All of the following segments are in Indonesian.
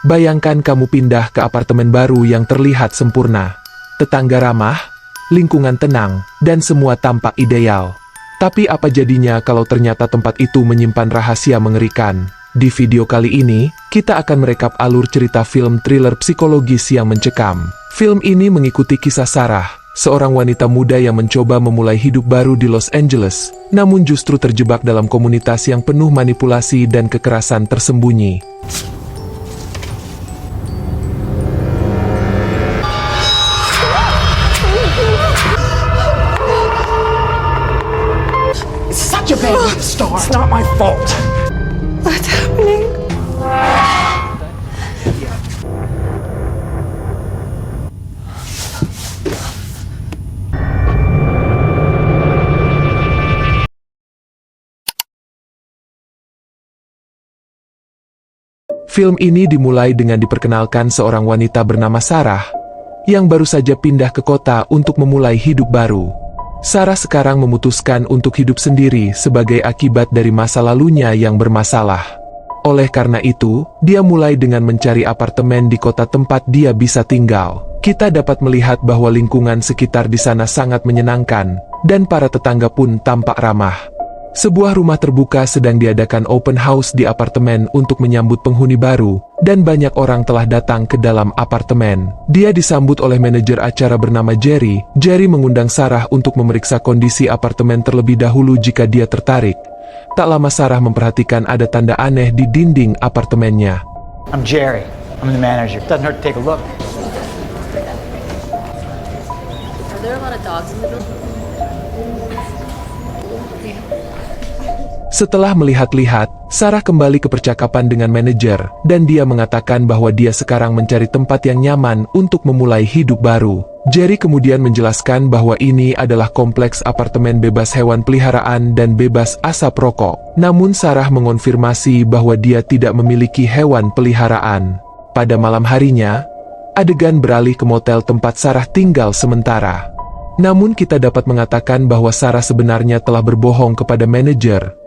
Bayangkan kamu pindah ke apartemen baru yang terlihat sempurna. Tetangga ramah, lingkungan tenang, dan semua tampak ideal. Tapi apa jadinya kalau ternyata tempat itu menyimpan rahasia mengerikan? Di video kali ini, kita akan merekap alur cerita film thriller psikologis yang mencekam. Film ini mengikuti kisah Sarah, seorang wanita muda yang mencoba memulai hidup baru di Los Angeles, namun justru terjebak dalam komunitas yang penuh manipulasi dan kekerasan tersembunyi. Such a bad start. It's not my fault. What's happening? Film ini dimulai dengan diperkenalkan seorang wanita bernama Sarah, yang baru saja pindah ke kota untuk memulai hidup baru. Sarah sekarang memutuskan untuk hidup sendiri sebagai akibat dari masa lalunya yang bermasalah. Oleh karena itu, dia mulai dengan mencari apartemen di kota tempat dia bisa tinggal. Kita dapat melihat bahwa lingkungan sekitar di sana sangat menyenangkan, dan para tetangga pun tampak ramah. Sebuah rumah terbuka sedang diadakan open house di apartemen untuk menyambut penghuni baru, dan banyak orang telah datang ke dalam apartemen. Dia disambut oleh manajer acara bernama Jerry. Jerry mengundang Sarah untuk memeriksa kondisi apartemen terlebih dahulu jika dia tertarik. Tak lama Sarah memperhatikan ada tanda aneh di dinding apartemennya. I'm Jerry. I'm the manager. Doesn't hurt to take a look. Are there a lot of dogs in the building? Setelah melihat-lihat, Sarah kembali ke percakapan dengan manajer, dan dia mengatakan bahwa dia sekarang mencari tempat yang nyaman untuk memulai hidup baru. Jerry kemudian menjelaskan bahwa ini adalah kompleks apartemen bebas hewan peliharaan dan bebas asap rokok. Namun Sarah mengonfirmasi bahwa dia tidak memiliki hewan peliharaan. Pada malam harinya, adegan beralih ke motel tempat Sarah tinggal sementara. Namun kita dapat mengatakan bahwa Sarah sebenarnya telah berbohong kepada manajer,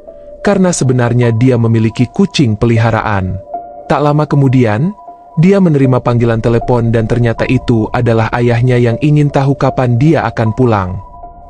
karena sebenarnya dia memiliki kucing peliharaan. Tak lama kemudian, dia menerima panggilan telepon dan ternyata itu adalah ayahnya yang ingin tahu kapan dia akan pulang.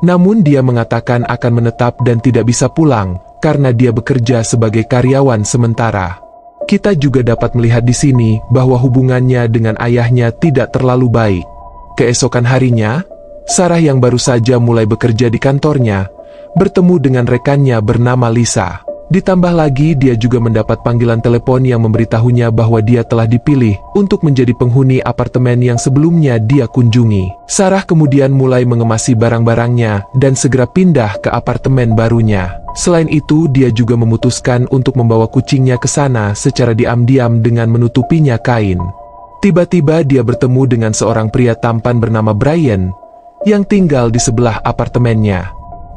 Namun dia mengatakan akan menetap dan tidak bisa pulang, karena dia bekerja sebagai karyawan sementara. Kita juga dapat melihat di sini bahwa hubungannya dengan ayahnya tidak terlalu baik. Keesokan harinya, Sarah yang baru saja mulai bekerja di kantornya, bertemu dengan rekannya bernama Lisa. Ditambah lagi dia juga mendapat panggilan telepon yang memberitahunya bahwa dia telah dipilih untuk menjadi penghuni apartemen yang sebelumnya dia kunjungi. Sarah kemudian mulai mengemasi barang-barangnya dan segera pindah ke apartemen barunya. Selain itu dia juga memutuskan untuk membawa kucingnya ke sana secara diam-diam dengan menutupinya kain. Tiba-tiba dia bertemu dengan seorang pria tampan bernama Brian yang tinggal di sebelah apartemennya.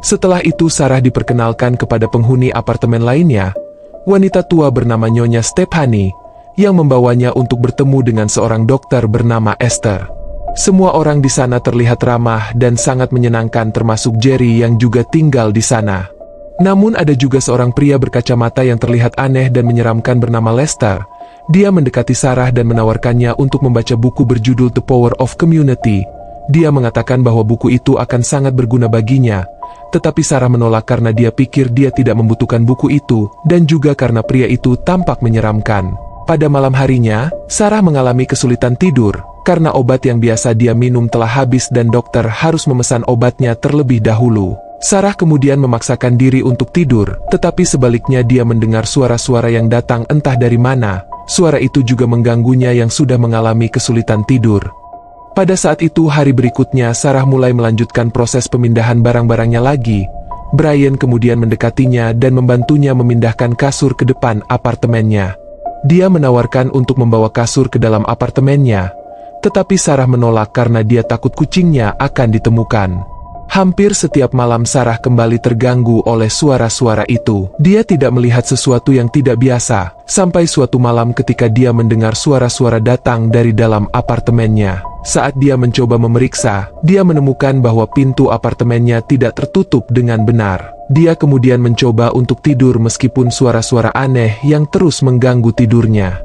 Setelah itu Sarah diperkenalkan kepada penghuni apartemen lainnya, wanita tua bernama Nyonya Stephanie, yang membawanya untuk bertemu dengan seorang dokter bernama Esther. Semua orang di sana terlihat ramah dan sangat menyenangkan termasuk Jerry yang juga tinggal di sana. Namun ada juga seorang pria berkacamata yang terlihat aneh dan menyeramkan bernama Lester. Dia mendekati Sarah dan menawarkannya untuk membaca buku berjudul The Power of Community. Dia mengatakan bahwa buku itu akan sangat berguna baginya. Tetapi Sarah menolak karena dia pikir dia tidak membutuhkan buku itu, dan juga karena pria itu tampak menyeramkan. Pada malam harinya, Sarah mengalami kesulitan tidur, karena obat yang biasa dia minum telah habis dan dokter harus memesan obatnya terlebih dahulu. Sarah kemudian memaksakan diri untuk tidur, tetapi sebaliknya dia mendengar suara-suara yang datang entah dari mana. Suara itu juga mengganggunya yang sudah mengalami kesulitan tidur. Pada saat itu hari berikutnya Sarah mulai melanjutkan proses pemindahan barang-barangnya lagi. Brian kemudian mendekatinya dan membantunya memindahkan kasur ke depan apartemennya. Dia menawarkan untuk membawa kasur ke dalam apartemennya, tetapi Sarah menolak karena dia takut kucingnya akan ditemukan. Hampir setiap malam Sarah kembali terganggu oleh suara-suara itu. Dia tidak melihat sesuatu yang tidak biasa, sampai suatu malam ketika dia mendengar suara-suara datang dari dalam apartemennya. Saat dia mencoba memeriksa, dia menemukan bahwa pintu apartemennya tidak tertutup dengan benar. Dia kemudian mencoba untuk tidur meskipun suara-suara aneh yang terus mengganggu tidurnya.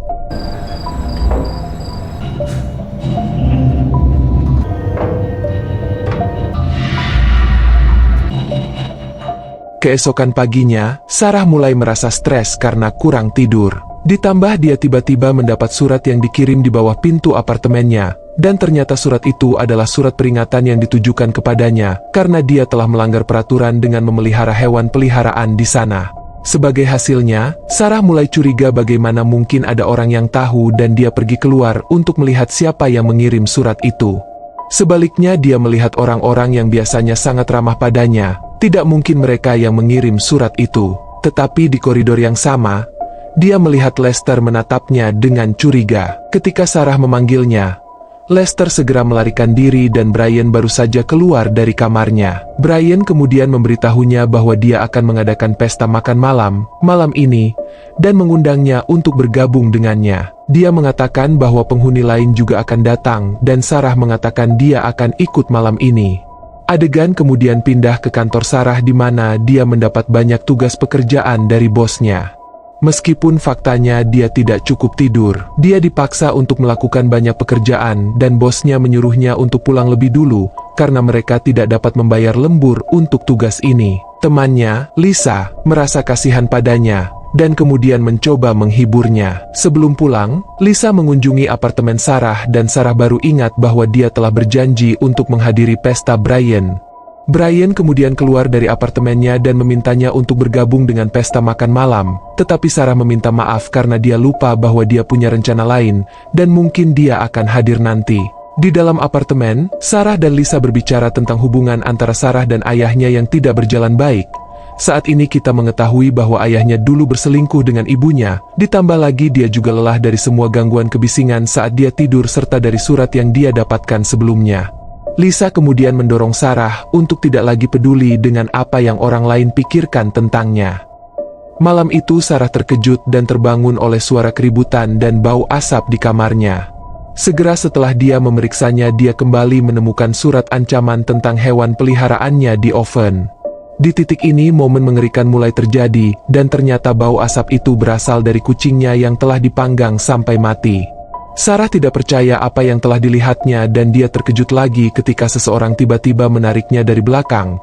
Keesokan paginya, Sarah mulai merasa stres karena kurang tidur. Ditambah dia tiba-tiba mendapat surat yang dikirim di bawah pintu apartemennya, dan ternyata surat itu adalah surat peringatan yang ditujukan kepadanya, karena dia telah melanggar peraturan dengan memelihara hewan peliharaan di sana. Sebagai hasilnya, Sarah mulai curiga bagaimana mungkin ada orang yang tahu dan dia pergi keluar untuk melihat siapa yang mengirim surat itu. Sebaliknya dia melihat orang-orang yang biasanya sangat ramah padanya. Tidak mungkin mereka yang mengirim surat itu. Tetapi di koridor yang sama, dia melihat Lester menatapnya dengan curiga. Ketika Sarah memanggilnya, Lester segera melarikan diri dan Brian baru saja keluar dari kamarnya. Brian kemudian memberitahunya bahwa dia akan mengadakan pesta makan malam ini, dan mengundangnya untuk bergabung dengannya. Dia mengatakan bahwa penghuni lain juga akan datang, dan Sarah mengatakan dia akan ikut malam ini. Adegan kemudian pindah ke kantor Sarah di mana dia mendapat banyak tugas pekerjaan dari bosnya. Meskipun faktanya dia tidak cukup tidur, dia dipaksa untuk melakukan banyak pekerjaan dan bosnya menyuruhnya untuk pulang lebih dulu karena mereka tidak dapat membayar lembur untuk tugas ini. Temannya, Lisa, merasa kasihan padanya dan kemudian mencoba menghiburnya. Sebelum pulang, Lisa mengunjungi apartemen Sarah dan Sarah baru ingat bahwa dia telah berjanji untuk menghadiri pesta Brian. Brian kemudian keluar dari apartemennya dan memintanya untuk bergabung dengan pesta makan malam, tetapi Sarah meminta maaf karena dia lupa bahwa dia punya rencana lain dan mungkin dia akan hadir nanti. Di dalam apartemen, Sarah dan Lisa berbicara tentang hubungan antara Sarah dan ayahnya yang tidak berjalan baik. Saat ini kita mengetahui bahwa ayahnya dulu berselingkuh dengan ibunya, ditambah lagi dia juga lelah dari semua gangguan kebisingan saat dia tidur serta dari surat yang dia dapatkan sebelumnya. Lisa kemudian mendorong Sarah untuk tidak lagi peduli dengan apa yang orang lain pikirkan tentangnya. Malam itu Sarah terkejut dan terbangun oleh suara keributan dan bau asap di kamarnya. Segera setelah dia memeriksanya, dia kembali menemukan surat ancaman tentang hewan peliharaannya di oven. Di titik ini momen mengerikan mulai terjadi, dan ternyata bau asap itu berasal dari kucingnya yang telah dipanggang sampai mati. Sarah tidak percaya apa yang telah dilihatnya dan dia terkejut lagi ketika seseorang tiba-tiba menariknya dari belakang.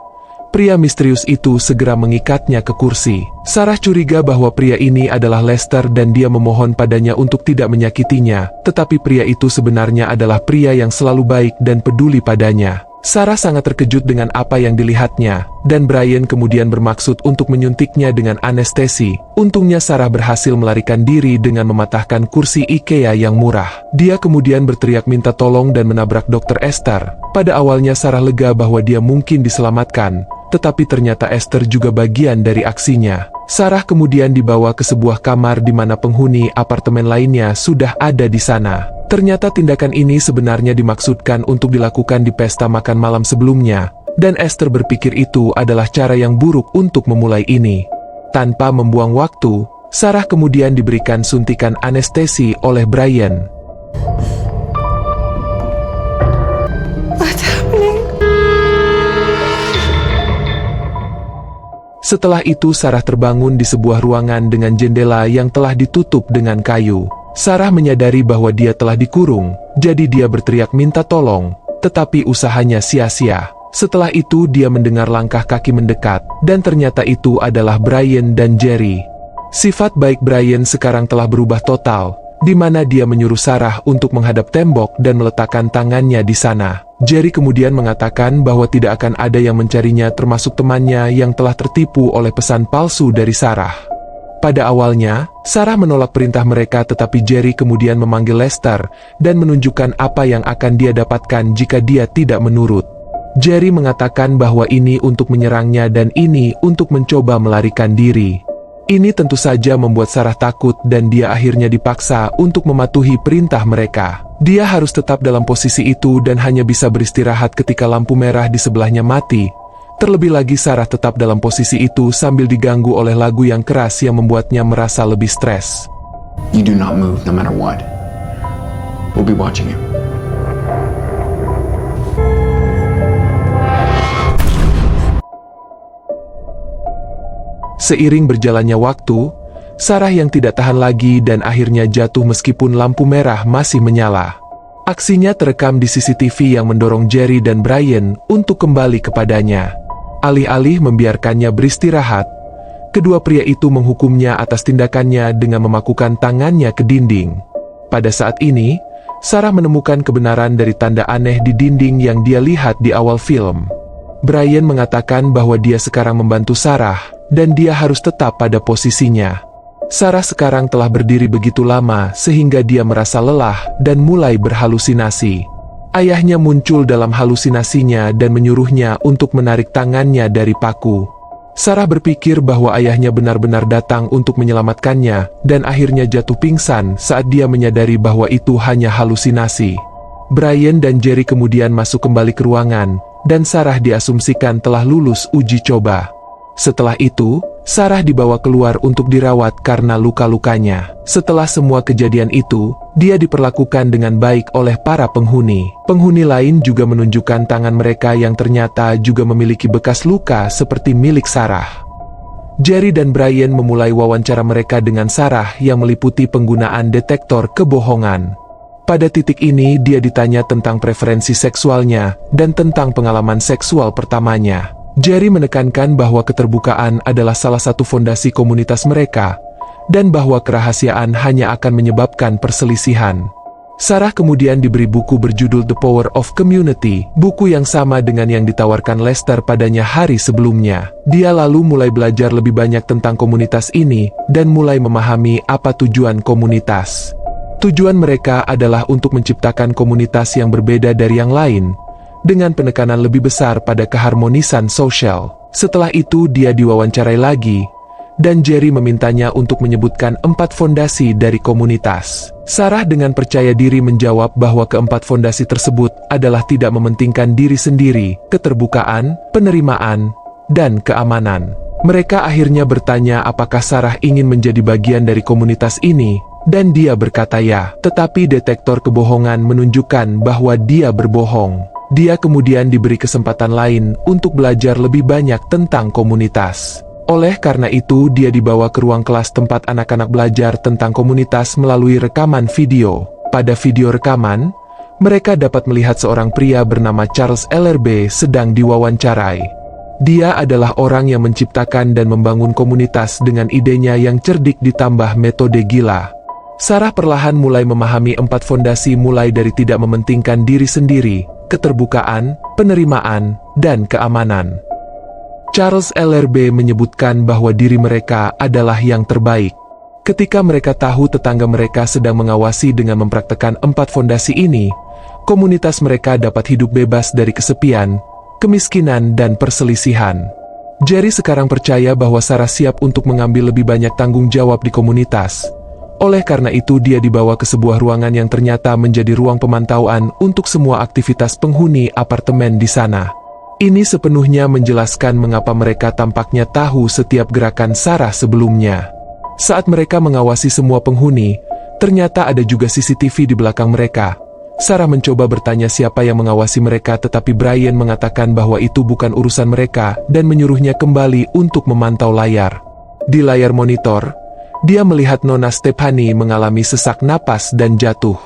Pria misterius itu segera mengikatnya ke kursi. Sarah curiga bahwa pria ini adalah Lester dan dia memohon padanya untuk tidak menyakitinya, tetapi pria itu sebenarnya adalah pria yang selalu baik dan peduli padanya. Sarah sangat terkejut dengan apa yang dilihatnya, dan Brian kemudian bermaksud untuk menyuntiknya dengan anestesi. Untungnya Sarah berhasil melarikan diri dengan mematahkan kursi IKEA yang murah. Dia kemudian berteriak minta tolong dan menabrak Dr. Esther. Pada awalnya Sarah lega bahwa dia mungkin diselamatkan, tetapi ternyata Esther juga bagian dari aksinya. Sarah kemudian dibawa ke sebuah kamar di mana penghuni apartemen lainnya sudah ada di sana. Ternyata tindakan ini sebenarnya dimaksudkan untuk dilakukan di pesta makan malam sebelumnya, dan Esther berpikir itu adalah cara yang buruk untuk memulai ini. Tanpa membuang waktu, Sarah kemudian diberikan suntikan anestesi oleh Brian. What's happening? Setelah itu Sarah terbangun di sebuah ruangan dengan jendela yang telah ditutup dengan kayu. Sarah menyadari bahwa dia telah dikurung, jadi dia berteriak minta tolong, tetapi usahanya sia-sia. Setelah itu dia mendengar langkah kaki mendekat, dan ternyata itu adalah Brian dan Jerry. Sifat baik Brian sekarang telah berubah total, di mana dia menyuruh Sarah untuk menghadap tembok dan meletakkan tangannya di sana. Jerry kemudian mengatakan bahwa tidak akan ada yang mencarinya termasuk temannya yang telah tertipu oleh pesan palsu dari Sarah. Pada awalnya, Sarah menolak perintah mereka tetapi Jerry kemudian memanggil Lester dan menunjukkan apa yang akan dia dapatkan jika dia tidak menurut. Jerry mengatakan bahwa ini untuk menyerangnya dan ini untuk mencoba melarikan diri. Ini tentu saja membuat Sarah takut dan dia akhirnya dipaksa untuk mematuhi perintah mereka. Dia harus tetap dalam posisi itu dan hanya bisa beristirahat ketika lampu merah di sebelahnya mati. Terlebih lagi Sarah tetap dalam posisi itu sambil diganggu oleh lagu yang keras yang membuatnya merasa lebih stres. You do not move no matter what. We'll be watching you. Seiring berjalannya waktu, Sarah yang tidak tahan lagi dan akhirnya jatuh meskipun lampu merah masih menyala. Aksinya terekam di CCTV yang mendorong Jerry dan Brian untuk kembali kepadanya. Alih-alih membiarkannya beristirahat, kedua pria itu menghukumnya atas tindakannya dengan memakukan tangannya ke dinding. Pada saat ini, Sarah menemukan kebenaran dari tanda aneh di dinding yang dia lihat di awal film. Brian mengatakan bahwa dia sekarang membantu Sarah, dan dia harus tetap pada posisinya. Sarah sekarang telah berdiri begitu lama sehingga dia merasa lelah dan mulai berhalusinasi. Ayahnya muncul dalam halusinasinya dan menyuruhnya untuk menarik tangannya dari paku. Sarah berpikir bahwa ayahnya benar-benar datang untuk menyelamatkannya, dan akhirnya jatuh pingsan saat dia menyadari bahwa itu hanya halusinasi. Brian dan Jerry kemudian masuk kembali ke ruangan, dan Sarah diasumsikan telah lulus uji coba. Setelah itu, Sarah dibawa keluar untuk dirawat karena luka-lukanya. Setelah semua kejadian itu, dia diperlakukan dengan baik oleh para penghuni. Penghuni lain juga menunjukkan tangan mereka yang ternyata juga memiliki bekas luka seperti milik Sarah. Jerry dan Brian memulai wawancara mereka dengan Sarah yang meliputi penggunaan detektor kebohongan. Pada titik ini dia ditanya tentang preferensi seksualnya dan tentang pengalaman seksual pertamanya. Jerry menekankan bahwa keterbukaan adalah salah satu fondasi komunitas mereka, dan bahwa kerahasiaan hanya akan menyebabkan perselisihan. Sarah kemudian diberi buku berjudul The Power of Community, buku yang sama dengan yang ditawarkan Lester padanya hari sebelumnya. Dia lalu mulai belajar lebih banyak tentang komunitas ini, dan mulai memahami apa tujuan komunitas. Tujuan mereka adalah untuk menciptakan komunitas yang berbeda dari yang lain, dengan penekanan lebih besar pada keharmonisan sosial. Setelah itu dia diwawancarai lagi, dan Jerry memintanya untuk menyebutkan 4 fondasi dari komunitas. Sarah dengan percaya diri menjawab bahwa keempat fondasi tersebut adalah tidak mementingkan diri sendiri, keterbukaan, penerimaan, dan keamanan. Mereka akhirnya bertanya apakah Sarah ingin menjadi bagian dari komunitas ini, dan dia berkata ya, tetapi detektor kebohongan menunjukkan bahwa dia berbohong. Dia kemudian diberi kesempatan lain untuk belajar lebih banyak tentang komunitas. Oleh karena itu dia dibawa ke ruang kelas tempat anak-anak belajar tentang komunitas melalui rekaman video. Pada video rekaman, mereka dapat melihat seorang pria bernama Charles LRB sedang diwawancarai. Dia adalah orang yang menciptakan dan membangun komunitas dengan idenya yang cerdik ditambah metode gila. Sarah perlahan mulai memahami 4 fondasi mulai dari tidak mementingkan diri sendiri, keterbukaan, penerimaan, dan keamanan. Charles LRB menyebutkan bahwa diri mereka adalah yang terbaik. Ketika mereka tahu tetangga mereka sedang mengawasi dengan mempraktekkan 4 fondasi ini, komunitas mereka dapat hidup bebas dari kesepian, kemiskinan, dan perselisihan. Jerry sekarang percaya bahwa Sarah siap untuk mengambil lebih banyak tanggung jawab di komunitas. Oleh karena itu dia dibawa ke sebuah ruangan yang ternyata menjadi ruang pemantauan untuk semua aktivitas penghuni apartemen di sana. Ini sepenuhnya menjelaskan mengapa mereka tampaknya tahu setiap gerakan Sarah sebelumnya. Saat mereka mengawasi semua penghuni, ternyata ada juga CCTV di belakang mereka. Sarah mencoba bertanya siapa yang mengawasi mereka, tetapi Brian mengatakan bahwa itu bukan urusan mereka dan menyuruhnya kembali untuk memantau layar. Di layar monitor, dia melihat Nona Stephanie mengalami sesak napas dan jatuh.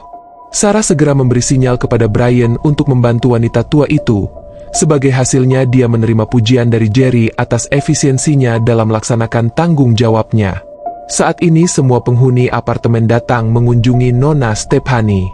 Sarah segera memberi sinyal kepada Brian untuk membantu wanita tua itu. Sebagai hasilnya dia menerima pujian dari Jerry atas efisiensinya dalam melaksanakan tanggung jawabnya. Saat ini semua penghuni apartemen datang mengunjungi Nona Stephanie.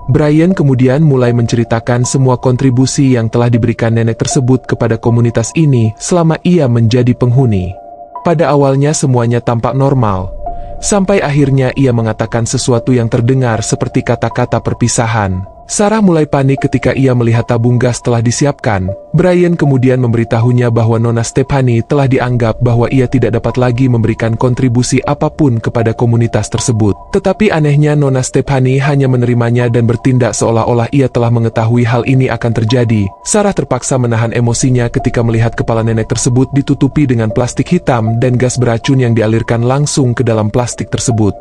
Brian kemudian mulai menceritakan semua kontribusi yang telah diberikan nenek tersebut kepada komunitas ini selama ia menjadi penghuni. Pada awalnya semuanya tampak normal, sampai akhirnya ia mengatakan sesuatu yang terdengar seperti kata-kata perpisahan. Sarah mulai panik ketika ia melihat tabung gas telah disiapkan. Brian kemudian memberitahunya bahwa Nona Stephanie telah dianggap bahwa ia tidak dapat lagi memberikan kontribusi apapun kepada komunitas tersebut. Tetapi anehnya Nona Stephanie hanya menerimanya dan bertindak seolah-olah ia telah mengetahui hal ini akan terjadi. Sarah terpaksa menahan emosinya ketika melihat kepala nenek tersebut ditutupi dengan plastik hitam dan gas beracun yang dialirkan langsung ke dalam plastik tersebut.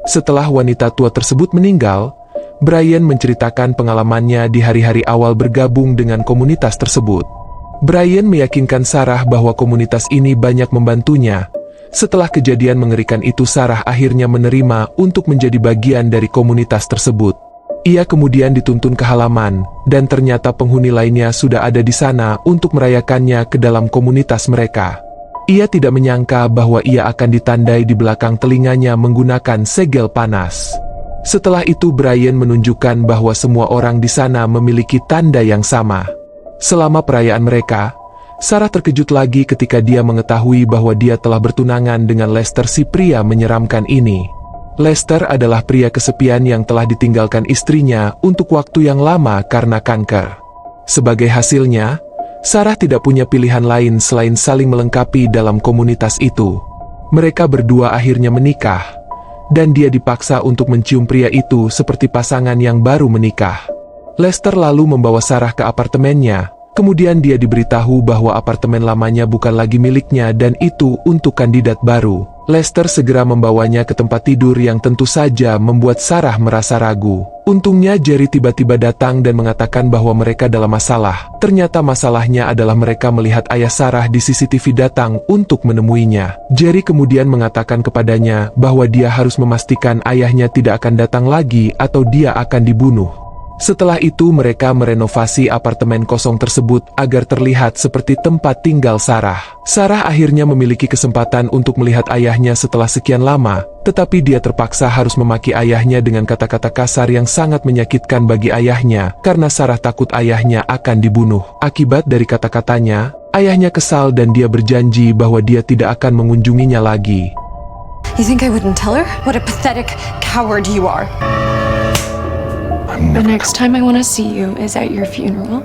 Setelah wanita tua tersebut meninggal, Brian menceritakan pengalamannya di hari-hari awal bergabung dengan komunitas tersebut. Brian meyakinkan Sarah bahwa komunitas ini banyak membantunya, Setelah kejadian mengerikan itu, Sarah akhirnya menerima untuk menjadi bagian dari komunitas tersebut. Ia kemudian dituntun ke halaman, dan ternyata penghuni lainnya sudah ada di sana untuk merayakannya ke dalam komunitas mereka. Ia tidak menyangka bahwa ia akan ditandai di belakang telinganya menggunakan segel panas. Setelah itu Brian menunjukkan bahwa semua orang di sana memiliki tanda yang sama. Selama perayaan mereka, Sarah terkejut lagi ketika dia mengetahui bahwa dia telah bertunangan dengan Lester, si pria menyeramkan ini. Lester adalah pria kesepian yang telah ditinggalkan istrinya untuk waktu yang lama karena kanker. Sebagai hasilnya, Sarah tidak punya pilihan lain selain saling melengkapi dalam komunitas itu. Mereka berdua akhirnya menikah, dan dia dipaksa untuk mencium pria itu seperti pasangan yang baru menikah. Lester lalu membawa Sarah ke apartemennya, kemudian dia diberitahu bahwa apartemen lamanya bukan lagi miliknya dan itu untuk kandidat baru. Lester segera membawanya ke tempat tidur yang tentu saja membuat Sarah merasa ragu. Untungnya Jerry tiba-tiba datang dan mengatakan bahwa mereka dalam masalah. Ternyata masalahnya adalah mereka melihat ayah Sarah di CCTV datang untuk menemuinya. Jerry kemudian mengatakan kepadanya bahwa dia harus memastikan ayahnya tidak akan datang lagi atau dia akan dibunuh. Setelah itu mereka merenovasi apartemen kosong tersebut agar terlihat seperti tempat tinggal Sarah. Sarah akhirnya memiliki kesempatan untuk melihat ayahnya setelah sekian lama, tetapi dia terpaksa harus memaki ayahnya dengan kata-kata kasar yang sangat menyakitkan bagi ayahnya, karena Sarah takut ayahnya akan dibunuh. Akibat dari kata-katanya, ayahnya kesal dan dia berjanji bahwa dia tidak akan mengunjunginya lagi. You think I wouldn't tell her? What a pathetic coward you are. The next time I want to see you is at your funeral.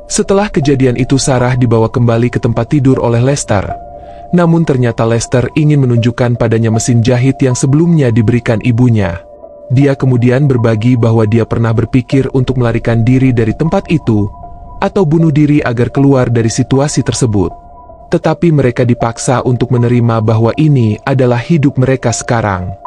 Setelah kejadian itu Sarah dibawa kembali ke tempat tidur oleh Lester. Namun ternyata Lester ingin menunjukkan padanya mesin jahit yang sebelumnya diberikan ibunya. Dia kemudian berbagi bahwa dia pernah berpikir untuk melarikan diri dari tempat itu, atau bunuh diri agar keluar dari situasi tersebut. Tetapi mereka dipaksa untuk menerima bahwa ini adalah hidup mereka sekarang.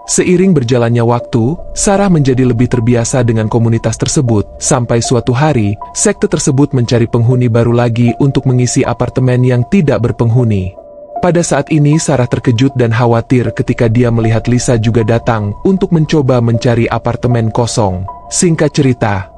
Seiring berjalannya waktu, Sarah menjadi lebih terbiasa dengan komunitas tersebut, sampai suatu hari, sekte tersebut mencari penghuni baru lagi untuk mengisi apartemen yang tidak berpenghuni. Pada saat ini Sarah terkejut dan khawatir ketika dia melihat Lisa juga datang untuk mencoba mencari apartemen kosong. Singkat cerita,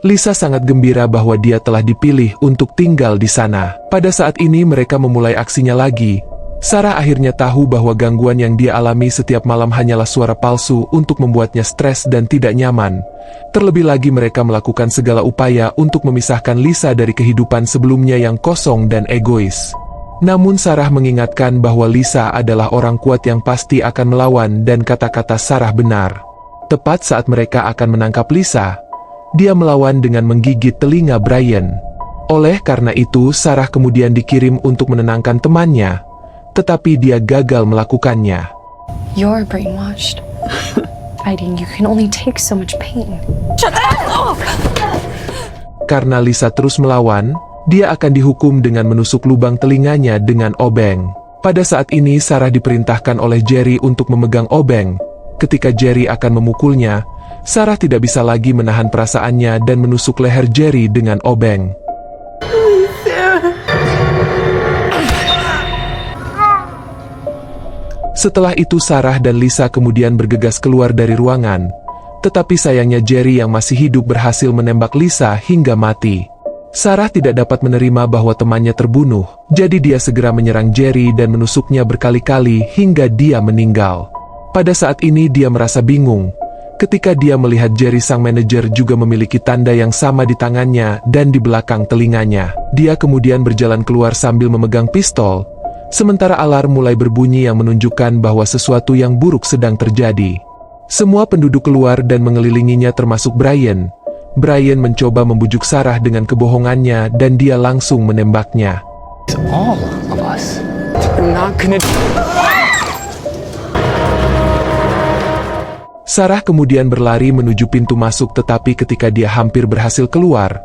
Lisa sangat gembira bahwa dia telah dipilih untuk tinggal di sana. Pada saat ini mereka memulai aksinya lagi. Sarah akhirnya tahu bahwa gangguan yang dia alami setiap malam hanyalah suara palsu untuk membuatnya stres dan tidak nyaman. Terlebih lagi mereka melakukan segala upaya untuk memisahkan Lisa dari kehidupan sebelumnya yang kosong dan egois. Namun Sarah mengingatkan bahwa Lisa adalah orang kuat yang pasti akan melawan dan kata-kata Sarah benar. Tepat saat mereka akan menangkap Lisa, dia melawan dengan menggigit telinga Brian. Oleh karena itu Sarah kemudian dikirim untuk menenangkan temannya. Tetapi dia gagal melakukannya. You're brainwashed. Fighting you can only take so much pain. Karena Lisa terus melawan, dia akan dihukum dengan menusuk lubang telinganya dengan obeng. Pada saat ini Sarah diperintahkan oleh Jerry untuk memegang obeng. Ketika Jerry akan memukulnya, Sarah tidak bisa lagi menahan perasaannya dan menusuk leher Jerry dengan obeng. Setelah itu Sarah dan Lisa kemudian bergegas keluar dari ruangan. Tetapi sayangnya Jerry yang masih hidup berhasil menembak Lisa hingga mati. Sarah tidak dapat menerima bahwa temannya terbunuh, jadi dia segera menyerang Jerry dan menusuknya berkali-kali hingga dia meninggal. Pada saat ini dia merasa bingung, ketika dia melihat Jerry sang manajer juga memiliki tanda yang sama di tangannya dan di belakang telinganya. Dia kemudian berjalan keluar sambil memegang pistol. Sementara alarm mulai berbunyi yang menunjukkan bahwa sesuatu yang buruk sedang terjadi. Semua penduduk keluar dan mengelilinginya termasuk Brian. Brian mencoba membujuk Sarah dengan kebohongannya dan dia langsung menembaknya. All of us. We're not gonna... Sarah kemudian berlari menuju pintu masuk, tetapi ketika dia hampir berhasil keluar,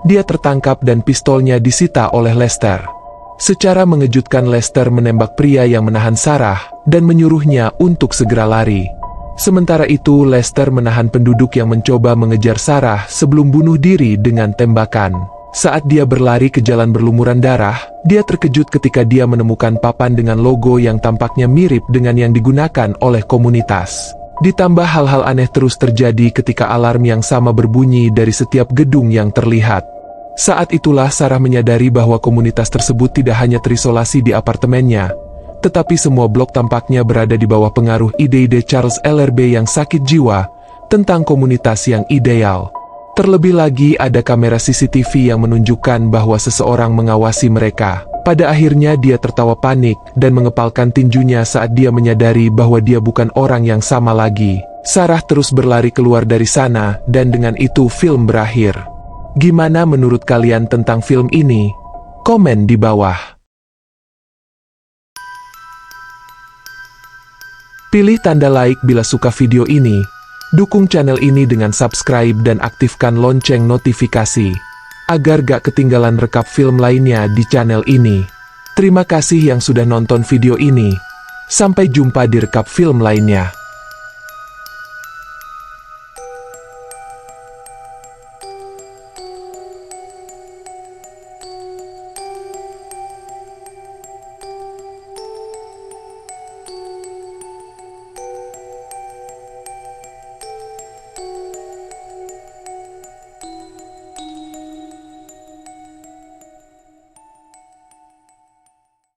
dia tertangkap dan pistolnya disita oleh Lester. Secara mengejutkan Lester menembak pria yang menahan Sarah dan menyuruhnya untuk segera lari. Sementara itu Lester menahan penduduk yang mencoba mengejar Sarah sebelum bunuh diri dengan tembakan. Saat dia berlari ke jalan berlumuran darah, dia terkejut ketika dia menemukan papan dengan logo yang tampaknya mirip dengan yang digunakan oleh komunitas. Ditambah hal-hal aneh terus terjadi ketika alarm yang sama berbunyi dari setiap gedung yang terlihat. Saat itulah Sarah menyadari bahwa komunitas tersebut tidak hanya terisolasi di apartemennya, tetapi semua blok tampaknya berada di bawah pengaruh ide-ide Charles LRB yang sakit jiwa tentang komunitas yang ideal. Terlebih lagi ada kamera CCTV yang menunjukkan bahwa seseorang mengawasi mereka. Pada akhirnya dia tertawa panik dan mengepalkan tinjunya saat dia menyadari bahwa dia bukan orang yang sama lagi. Sarah terus berlari keluar dari sana dan dengan itu film berakhir. Gimana menurut kalian tentang film ini? Komen di bawah. Pilih tanda like bila suka video ini. Dukung channel ini dengan subscribe dan aktifkan lonceng notifikasi, agar gak ketinggalan rekap film lainnya di channel ini. Terima kasih yang sudah nonton video ini. Sampai jumpa di rekap film lainnya.